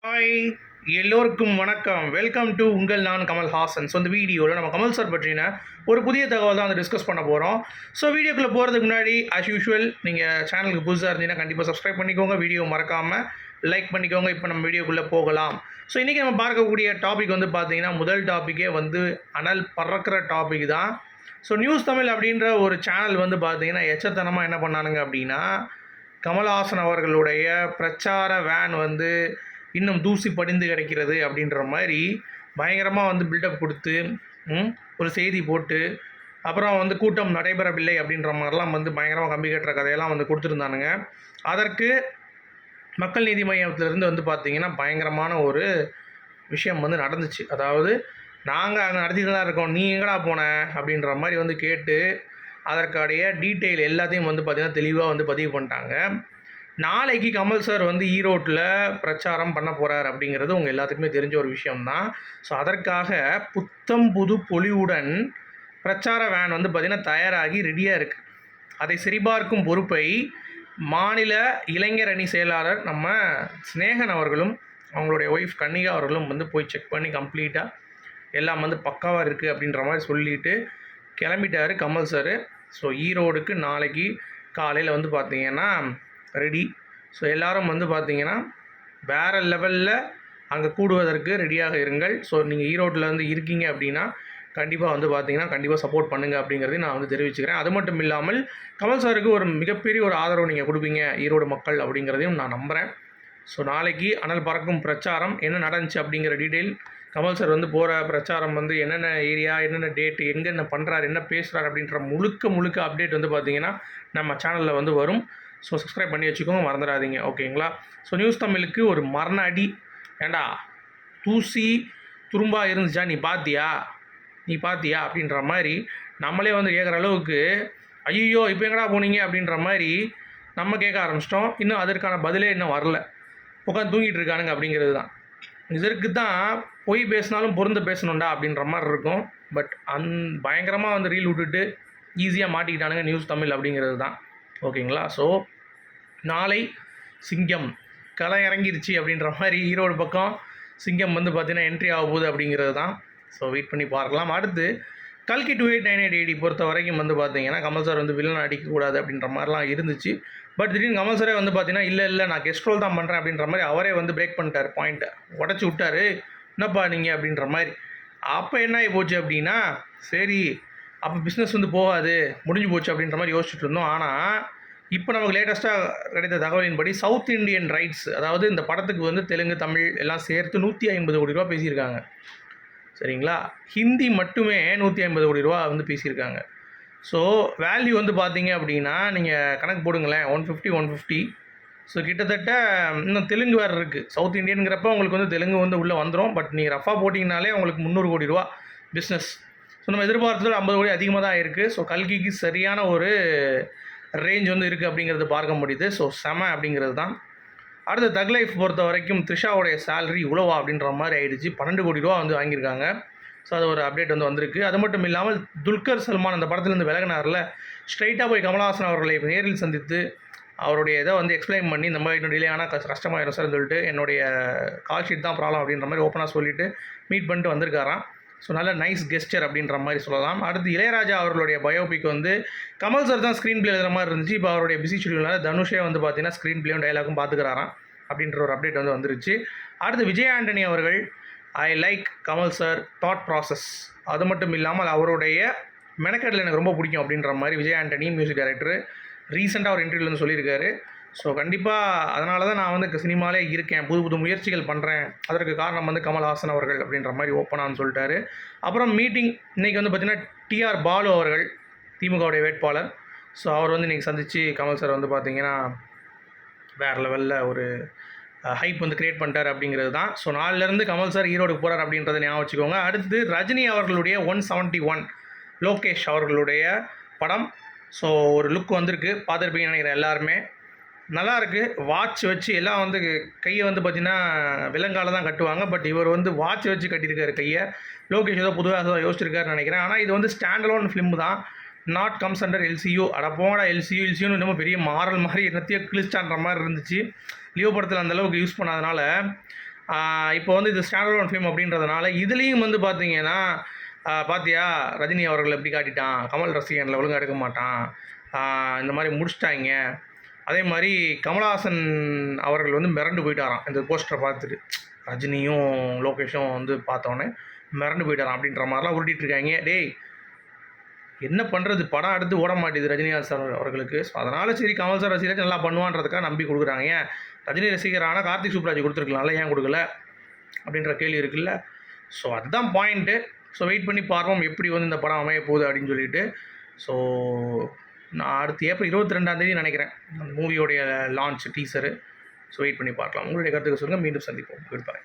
Hi, எல்லோருக்கும் வணக்கம். Welcome to உங்கள் நான் கமல் ஹாசன். ஸோ இந்த வீடியோவில் நம்ம கமல் சார் பற்றின ஒரு புதிய தகவல் தான் வந்து டிஸ்கஸ் பண்ண போகிறோம். ஸோ வீடியோக்குள்ளே போகிறதுக்கு முன்னாடி ஆஸ் யூஷுவல் நீங்கள் சேனலுக்கு புதுசாக இருந்தீங்கன்னா கண்டிப்பாக சப்ஸ்கிரைப் பண்ணிக்கோங்க, வீடியோ மறக்காமல் லைக் பண்ணிக்கோங்க. இப்போ நம்ம வீடியோக்குள்ளே போகலாம். ஸோ இன்றைக்கி நம்ம பார்க்கக்கூடிய டாபிக் வந்து பார்த்திங்கன்னா முதல் டாப்பிக்கே வந்து அனல் பறக்கிற டாபிக் தான். ஸோ நியூஸ் தமிழ் அப்படின்ற ஒரு சேனல் வந்து பார்த்திங்கன்னா எச்சத்தனமாக என்ன பண்ணானுங்க அப்படின்னா, கமல்ஹாசன் அவர்களுடைய பிரச்சார வேன் வந்து இன்னும் தூசி படிந்து கிடைக்கிறது அப்படின்ற மாதிரி பயங்கரமாக வந்து பில்டப் கொடுத்து ஒரு செய்தி போட்டு அப்புறம் வந்து கூட்டம் நடைபெறவில்லை அப்படின்ற மாதிரிலாம் வந்து பயங்கரமாக கம்பி கட்டுற கதையெல்லாம் வந்து கொடுத்துருந்தானுங்க. அதற்கு மக்கள் நீதி மையத்திலிருந்து வந்து பார்த்திங்கன்னா பயங்கரமான ஒரு விஷயம் வந்து நடந்துச்சு. அதாவது நாங்கள் அங்கே நடத்திட்டு தான் இருக்கோம், நீ எங்கடா போன அப்படின்ற மாதிரி வந்து கேட்டு அதற்காடைய டீட்டெயில் எல்லாத்தையும் வந்து பார்த்திங்கன்னா தெளிவாக வந்து பதிவு பண்ணிட்டாங்க. நாளைக்கு கமல் சார் வந்து ஈரோட்டில் பிரச்சாரம் பண்ண போகிறார் அப்படிங்கிறது உங்கள் எல்லாத்துக்குமே தெரிஞ்ச ஒரு விஷயம்தான். ஸோ அதற்காக புத்தம் புது பொலிவுடன் பிரச்சார வேன் வந்து பார்த்திங்கன்னா தயாராகி ரெடியாக இருக்குது. அதை சரிபார்க்கும் பொறுப்பை மாநில இளைஞர் அணி செயலாளர் நம்ம ஸ்னேகன் அவர்களும் அவங்களுடைய ஒய்ஃப் கன்னிகா அவர்களும் வந்து போய் செக் பண்ணி கம்ப்ளீட்டாக எல்லாம் வந்து பக்காவாக இருக்குது அப்படின்ற மாதிரி சொல்லிவிட்டு கிளம்பிட்டார் கமல் சார். ஸோ ஈரோடுக்கு நாளைக்கு காலையில் வந்து பார்த்திங்கன்னா ரெடி. ஸோ எல்லோரும் வந்து பார்த்திங்கன்னா வேறு லெவலில் அங்கே கூடுவதற்கு ரெடியாக இருங்கள். ஸோ நீங்கள் ஈரோட்டில் வந்து இருக்கீங்க அப்படின்னா கண்டிப்பாக வந்து பார்த்திங்கன்னா கண்டிப்பாக சப்போர்ட் பண்ணுங்கள் அப்படிங்கிறதையும் நான் வந்து தெரிவிச்சுக்கிறேன். அது மட்டும் இல்லாமல் கமல் சாருக்கு ஒரு மிகப்பெரிய ஒரு ஆதரவு நீங்கள் கொடுப்பீங்க ஈரோடு மக்கள் அப்படிங்கிறதையும் நான் நம்புகிறேன். ஸோ நாளைக்கு அனல் பறக்கும் பிரச்சாரம் என்ன நடந்துச்சு அப்படிங்கிற டீட்டெயில், கமல் சார் வந்து போகிற பிரச்சாரம் வந்து என்னென்ன ஏரியா, என்னென்ன டேட்டு, எங்கென்ன பண்ணுறாரு, என்ன பேசுகிறார் அப்படின்ற முழுக்க அப்டேட் வந்து பார்த்திங்கன்னா நம்ம சேனலில் வந்து வரும். ஸோ சப்ஸ்கிரைப் பண்ணி வச்சுக்கோங்க, மறந்துடாதீங்க. ஓகேங்களா? ஸோ நியூஸ் தமிழுக்கு ஒரு மரண அடி. ஏண்டா தூசி துரும்பா இருந்துச்சா, நீ பார்த்தியா அப்படின்ற மாதிரி நம்மளே வந்து கேட்குற அளவுக்கு ஐயோ இப்போ எங்கடா போனீங்க அப்படின்ற மாதிரி நம்ம கேட்க ஆரம்பிச்சிட்டோம். இன்னும் அதற்கான பதிலே இன்னும் வரல, உட்காந்து தூங்கிட்டு இருக்கானுங்க அப்படிங்கிறது தான். இதற்கு தான் பொய் பேசினாலும் பொருந்த பேசணுண்டா அப்படின்ற மாதிரி இருக்கும். பட் பயங்கரமாக வந்து ரீல் விட்டுட்டு ஈஸியாக மாட்டிக்கிட்டானுங்க நியூஸ் தமிழ் அப்படிங்கிறது தான். ஓகேங்களா? ஸோ நாளை சிங்கம் களை இறங்கிருச்சு அப்படின்ற மாதிரி ஈரோடு பக்கம் சிங்கம் வந்து பார்த்திங்கன்னா என்ட்ரி ஆக போகுது அப்படிங்கிறது தான். ஸோ வெயிட் பண்ணி பார்க்கலாம். அடுத்து கல்கி 2898 பொறுத்த வரைக்கும் வந்து பார்த்திங்கன்னா கமல் சார் வந்து வில்லன் அடிக்கக்கூடாது அப்படின்ற மாதிரிலாம் இருந்துச்சு. பட் திடீர்னு கமல் சாரே வந்து பார்த்திங்கன்னா இல்லை நான் கெஸ்ட் ரோல் தான் பண்ணுறேன் அப்படின்ற மாதிரி அவரே வந்து பிரேக் பண்ணிட்டார், பாயிண்ட்டை உடச்சி விட்டார். என்னப்பா நீங்கள் அப்படின்ற மாதிரி. அப்போ என்ன ஆகி போச்சு அப்படின்னா, சரி அப்போ பிஸ்னஸ் வந்து போகாது, முடிஞ்சு போச்சு அப்படின்ற மாதிரி யோசிச்சுட்டு இருந்தோம். ஆனால் இப்போ நமக்கு லேட்டஸ்ட்டாக கிடைத்த தகவலின்படி சவுத் இண்டியன் ரைட்ஸ், அதாவது இந்த படத்துக்கு வந்து தெலுங்கு தமிழ் எல்லாம் சேர்த்து 150 கோடி ரூபா பேசியிருக்காங்க. சரிங்களா? ஹிந்தி மட்டுமே 150 கோடி ரூபா வந்து பேசியிருக்காங்க. ஸோ வேல்யூ வந்து பார்த்தீங்க அப்படின்னா நீங்கள் கணக்கு போடுங்களேன், 150. ஸோ கிட்டத்தட்ட இன்னும் தெலுங்கு வேறு இருக்குது. சவுத் இண்டியனுங்கிறப்ப உங்களுக்கு வந்து தெலுங்கு வந்து உள்ளே வந்துடும். பட் நீங்கள் ரஃபாக போட்டிங்கனாலே உங்களுக்கு 300 கோடி ரூபா பிஸ்னஸ். ஸோ நம்ம எதிர்பார்த்ததில் 50 கோடி அதிகமாக தான் இருக்குது. ஸோ கல்கிக்கு சரியான ஒரு ரேஞ்ச் வந்து இருக்குது அப்படிங்கிறது பார்க்க முடியுது. ஸோ செம அப்படிங்கிறது தான். அடுத்து தக் லைஃப் பொறுத்த வரைக்கும் த்ரிஷாவுடைய சேலரி இவ்வளோவா அப்படின்ற மாதிரி ஆகிடுச்சு. 12 கோடி ரூபா வந்து வாங்கியிருக்காங்க. ஸோ அது ஒரு அப்டேட் வந்து வந்திருக்கு. அது மட்டும் இல்லாமல் துல்கர் சல்மான் அந்த படத்துலேருந்து விலகினாரில் ஸ்ட்ரைட்டாக போய் கமல்ஹாசன் அவர்களை நேரில் சந்தித்து அவருடைய இதை வந்து எக்ஸ்பிளைன் பண்ணி இந்த மாதிரி இன்னும் டிலே ஆனால் கஷ்டமாயிரும் சார்னு சொல்லிட்டு என்னுடைய கால் ஷீட் தான் ப்ராப்ளம் அப்படின்ற மாதிரி ஓப்பனாக சொல்லிவிட்டு மீட் பண்ணிட்டு வந்திருக்காராம். ஸோ நல்ல நைஸ் கெஸ்டர் அப்படின்ற மாதிரி சொல்லலாம். அடுத்து இளையராஜா அவர்களுடைய பயோபிக் வந்து கமல் சார் தான் ஸ்க்ரீன் பிளே எழுதுகிற மாதிரி இருந்துச்சு. இப்போ அவருடைய பிஸி ஷெடியூல்னால தனுஷே வந்து பார்த்தீங்கன்னா ஸ்க்ரீன் பிளேயும் டைலாகும் பார்த்துக்கிறாராம் அப்படின்ற ஒரு அப்டேட் வந்து வந்துருச்சு. அடுத்து விஜய் ஆண்டனி அவர்கள் I like Kamal sir thought process, அது மட்டும் இல்லாமல் அவருடைய மெனக்கெட்டில் எனக்கு ரொம்ப பிடிக்கும் அப்படின்ற மாதிரி விஜய் ஆண்டனி மியூசிக் டைரக்டர் ரீசெண்டாக ஒரு இன்டர்வியூவில் வந்து சொல்லியிருக்காரு. ஸோ கண்டிப்பாக அதனால தான் நான் வந்து சினிமாலே இருக்கேன், புது முயற்சிகள் பண்ணுறேன், அதற்கு காரணம் வந்து கமல்ஹாசன் அவர்கள் அப்படின்ற மாதிரி ஓப்பனான்னு சொல்லிட்டாரு. அப்புறம் மீட்டிங் இன்றைக்கி வந்து பார்த்திங்கன்னா டிஆர் பாலு அவர்கள் திமுகவுடைய வேட்பாளர். ஸோ அவர் வந்து இன்றைக்கி சந்தித்து கமல் சார் வந்து பார்த்திங்கன்னா வேறு லெவலில் ஒரு ஹைப் வந்து க்ரியேட் பண்ணிட்டார் அப்படிங்கிறது தான். ஸோ நாளிலேருந்து கமல் சார் ஈரோடுக்கு போகிறார் அப்படின்றத ஞாபகம் வச்சுக்கோங்க. அடுத்து ரஜினி அவர்களுடைய 171 லோகேஷ் அவர்களுடைய படம். ஸோ ஒரு லுக் வந்திருக்கு, பார்த்துருப்பீங்கன்னு நினைக்கிறேன் எல்லாருமே. நல்லாயிருக்கு. வாட்ச் வச்சு எல்லாம் வந்து கையை வந்து பார்த்திங்கன்னா விலங்கால தான் கட்டுவாங்க. பட் இவர் வந்து வாட்ச் வச்சு கட்டியிருக்காரு கையை. லோகேஷ் ஏதோ புதுவாக யோசிச்சிருக்காருன்னு நினைக்கிறேன். ஆனால் இது வந்து ஸ்டாண்டலோன் ஃபிலிம் தான், நாட் கம்ஸ் அண்டர் எல்சியூ. அட போங்கடா எல்சியூன்னு இன்னமும் பெரிய மாறல் மாதிரி என்னத்தையோ கிழிச்சான்ற மாதிரி இருந்துச்சு. லியோ படத்தில் அந்தளவுக்கு யூஸ் பண்ணாதனால இப்போ வந்து இது ஸ்டாண்டர்ட் ஒன் ஃபிலிம் அப்படின்றதுனால இதுலேயும் வந்து பார்த்தீங்கன்னா பாத்தியா ரஜினி அவர்கள் எப்படி காட்டிட்டான், கமல் ரசிகனில் ஒழுங்காக எடுக்க மாட்டான், இந்த மாதிரி முடிச்சிட்டாங்க. அதே மாதிரி கமலஹாசன் அவர்கள் வந்து மிரண்டு போயிட்டாராம் இந்த போஸ்டரை பார்த்துட்டு. ரஜினியும் லோகேஷும் வந்து பார்த்தோன்னே மிரண்டு போயிட்டாராம் அப்படின்ற மாதிரிலாம் உருட்டிகிட்ருக்காங்க. டேய் என்ன பண்ணுறது, படம் அடுத்து ஓட மாட்டேது ரஜினிகாந்த் சார் அவர்களுக்கு. ஸோ அதனால் சரி கமல் சார் ரசிகர் நல்லா பண்ணுவான்றதுக்காக நம்பி கொடுக்குறாங்க. ஏன் ரஜினி ரசிகர் ஆனால் கார்த்திக் சுப்ராஜ் கொடுத்துருக்கலாம்ல, ஏன் கொடுக்கல அப்படின்ற கேள்வி இருக்குல்ல. ஸோ அதுதான் பாயிண்ட்டு. ஸோ வெயிட் பண்ணி பார்ப்போம் எப்படி வந்து இந்த படம் அமைய போகுது அப்படின்னு சொல்லிட்டு. ஸோ நான் அடுத்து ஏப்ரல் 22ஆம் நினைக்கிறேன் அந்த மூவியோடைய லான்ச் டீசரு. ஸோ வெயிட் பண்ணி பார்க்கலாம். உங்களுடைய கருத்துக்கு சொல்லுங்கள். மீண்டும் சந்திப்போம். Good bye.